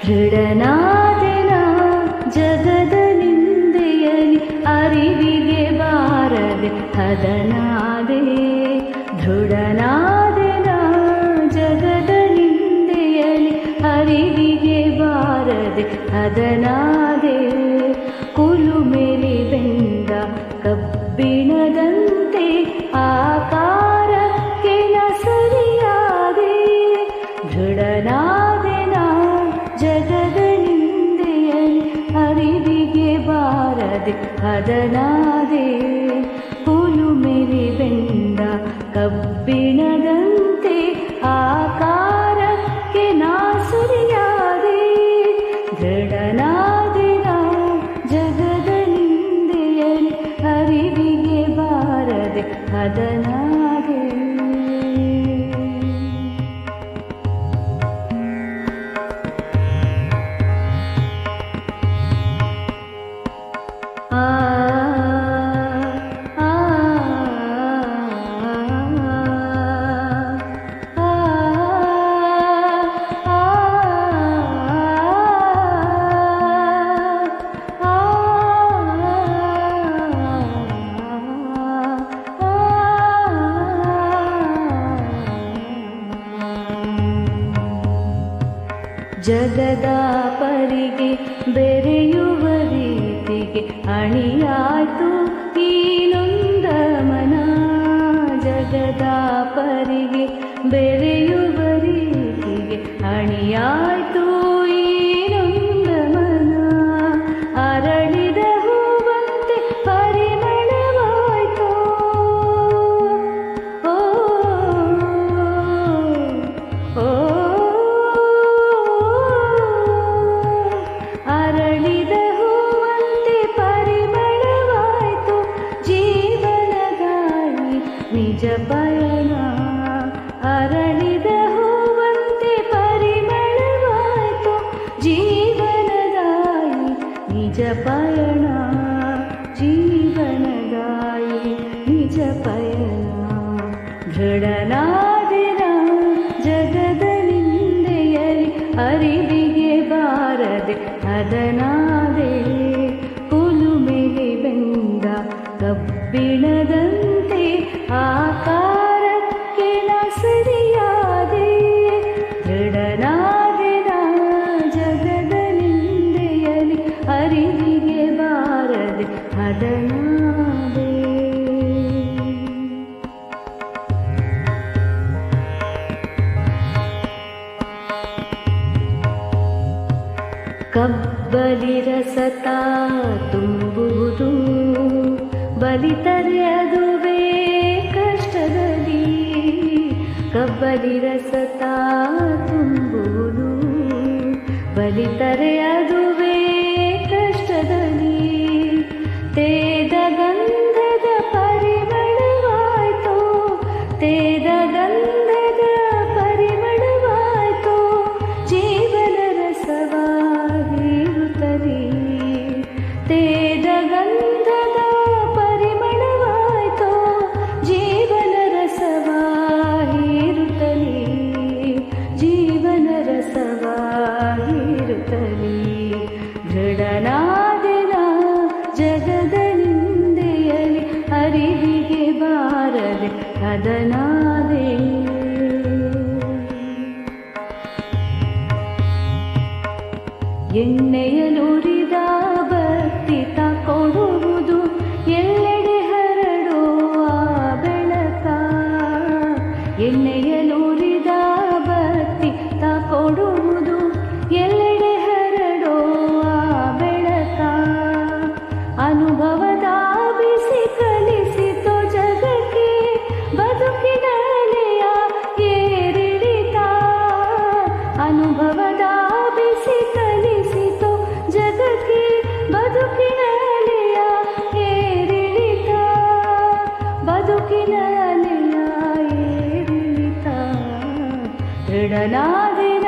ದೃಢನಾದೆನ ಜಗದ ನಿಂದೆಯಲಿ ಅರಿವಿಗೆ ಬಾರದೆ ಹದನಾದೆ. ದೃಢನಾದೆನ ಜಗದ ನಿಂದೆಯಲಿ ಅರಿವಿಗೆ ಬಾರದೆ ಹದನಾದೆ. ಕುಲುಮೆಲಿ ಬೆಂದ ಕಬ್ಬಿಣದಂತೆ ಆಕಾರಕ್ಕೆ ಸರಿಯಾದೆ. ದೃಢನಾದೆನ ಜಗದ ನಿಂದೆಯಲಿ ಅರಿವಿಗೆ ಬಾರದೆ ಹದನಾದೆ. ಕುಲುಮೆಲಿ ಬೆಂದ ಕಬ್ಬಿಣದಂತೆ ಆಕಾರಕ್ಕೆ ಸರಿಯಾದೆ. ದೃಢನಾದೆನ ಜಗದ ನಿಂದೆಯಲಿ ಅರಿವಿಗೆ ಬಾರದೆ ಹದನಾದೆ. ಜಗದ ಪರಿಗೆ ಬೆರೆಯುವ ರೀತಿಗೆ ಅಣಿಯಾಯ್ತು ಈ ನೊಂದ ಮನ. ಜಗದ ಪರಿಗೆ ಬೆರೆಯುವ ರೀತಿಗೆ ಅಣಿಯಾಯ್ತು ಈ ನೊಂದ ಮನ. ಅರಳಿದ ಹೂವಂತೆ ಪರಿಮಳವಾಯ್ತು. ಓ ಓ ಅರಳಿದ ಹೂವಂತೆ ಪರಿಮಳವಾಯ್ತು ಜೀವನದಾಯಿ ನಿಜ ಪಯಣ. ಅರಳಿದ ಹೂವಂತೆ ಪರಿಮಳವಾಯ್ತು ಜೀವನದಾಯಿ ನಿಜ ಪಯಣ. ಜೀವನದಾಯಿ ನಿಜ ಪಯಣ. ದೃಢನಾದೆನ ಜಗದ ನಿಂದೆಯಲಿ ಅರಿವಿಗೆ ಬಾರದೆ ಹದನಾದೆ. ಕುಲುಮೆಲಿ ಬೆಂದ ಕಬ್ಬಿಣದಂತೆ ಆಕಾರಕ್ಕೆ ಸರಿಯಾದೆ. ದೃಢನಾದೆನ ಜಗದ ನಿಂದೆಯಲಿ ಅರಿವಿಗೆ ಬಾರದೆ ಹದನಾದೆ. ಕಬ್ಬಲಿ ರಸತ ತುಂಬುವುದು ಬಲಿತರೆ ಅದುವೇ ಕಷ್ಟದಲ್ಲಿ. ಕಬ್ಬಲಿ ರಸತ ತುಂಬುವುದು ಬಲಿತರೆ ಅದುವೇ ಕಷ್ಟದಲ್ಲಿ. ತೇದ ಗಂಧದ ಪರಿಮಳವಾಯ್ತು. ತೇದ ಗಂಧದ ಪರಿಮಳವಾಯ್ತು ಜೀವನ ರಸವಾಗಿರುತ್ತಲೇ. ತೇದ ಗಂಧದ ಪರಿಮಳವಾಯ್ತು ಜೀವನ ರಸವಾಗಿರುತ್ತಲೇ. ಜೀವನ ರಸವಾಗಿರುತ್ತಲೇ. ದೃಢನಾದೆನ ಜಗದ ನಿಂದೆಯಲಿ ಅರಿವಿಗೆ ಬಾರದೆ ಹದನಾದೆ. ಎಣ್ಣೆಯಲುರಿದ ಬತ್ತಿ ಕೊಡುವುದು ಎಲ್ಲೆಡೆ ಹರಡುವ ಬೆಳಕ. ಎಣ್ಣೆಯಲುರಿದ ಬತ್ತಿ ಕೊಡುವುದು ಎಲ್ಲೆಡೆ ಹರಡುವ ಬೆಳಕ. ಅನುಭವದ ಬಿಸಿ ಕಲಿಸಿತು ಜಗಕ್ಕೆ ಬದುಕಿನ ಅಲೆಯ ಏರಿಳಿತ. ಅನುಭವದ ಬಿಸಿ ಕಲಿಸಿತು ಜಗಕ್ಕೆ ಬದುಕಿನ ಅಲೆಯ ಏರಿಳಿತ. ಬದುಕಿನ ಅಲೆಯ ಏರಿಳಿತ. ದೃಢನಾದೆನ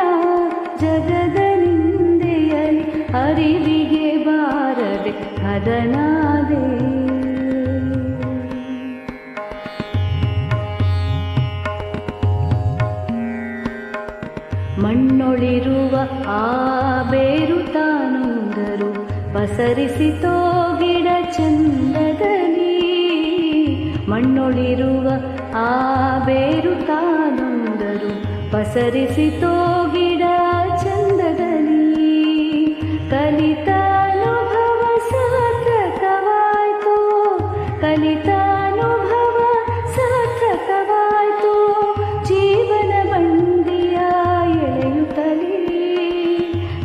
ಜಗದ ನಿಂದೆಯಲಿ ಅರಿವಿಗೆ ಬಾರದೆ ಹದನಾದೆ. ಮಣ್ಣೊಳಿರುವ ಆ ಪಸರಿಸಿತೋ ಗಿಡ ಚಂದದಲ್ಲಿ, ಮಣ್ಣೊಳಿರುವ ಆ ಬೇರು ತಾನೊಂದರು ಪಸರಿಸಿತೋ ಗಿಡ ಚಂದದಲ್ಲಿ. ಕಲಿತ ಅನುಭವ ಸಾರ್ಥಕವಾಯ್ತು, ಕಲಿತ ಅನುಭವ ಸಾರ್ಥಕವಾಯ್ತು, ಜೀವನ ಬಂಡಿಯ ಎಳೆಯುತ್ತಲೇ,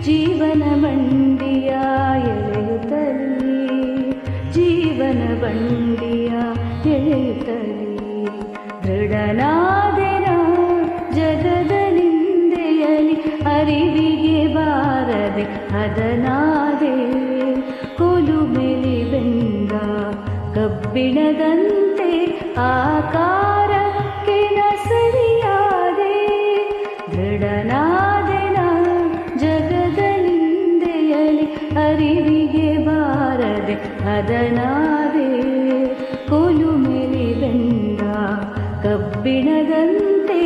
ಜೀವನ ಬಂಡಿಯ ಎಳೆಯುತ್ತಲೇ, ಜೀವನ ಬಂಡಿಯ ಎಳೆಯುತ್ತಲೇ. ದೃಢನಾದೆನ ಜಗದ ನಿಂದೆಯಲಿ, ಅರಿವಿಗೆ ಬಾರದೆ ಹದನಾದೆ, ಕುಲುಮೆಲಿ ಬೆಂದ ಕಬ್ಬಿಣದಂತೆ ಆಕಾರಕ್ಕೆ ಸರಿಯಾದೆ. ದೃಢನಾದೆನ ಜಗದ ನಿಂದೆಯಲಿ, ಅರಿವಿಗೆ ಬಾರದೆ ಹದನಾದೆ, ಕುಲುಮೆಲಿ ಬೆಂದ ಕಬ್ಬಿಣದಂತೆ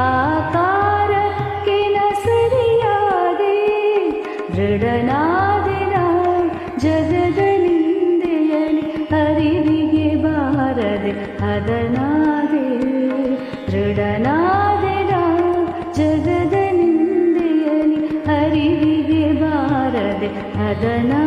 ಆಕಾರಕ್ಕೆ ಸರಿಯಾದೆ. ದೃಢನಾದೆನ ಜಗದ ನಿಂದೆಯಲಿ, ಅರಿವಿಗೆ ಬಾರದೆ ಹದನಾದೆ. ದೃಢನಾದೆನ ಜಗದ ನಿಂದೆಯಲಿ, ಅರಿವಿಗೆ ಬಾರದೆ ಹದನಾದೆ.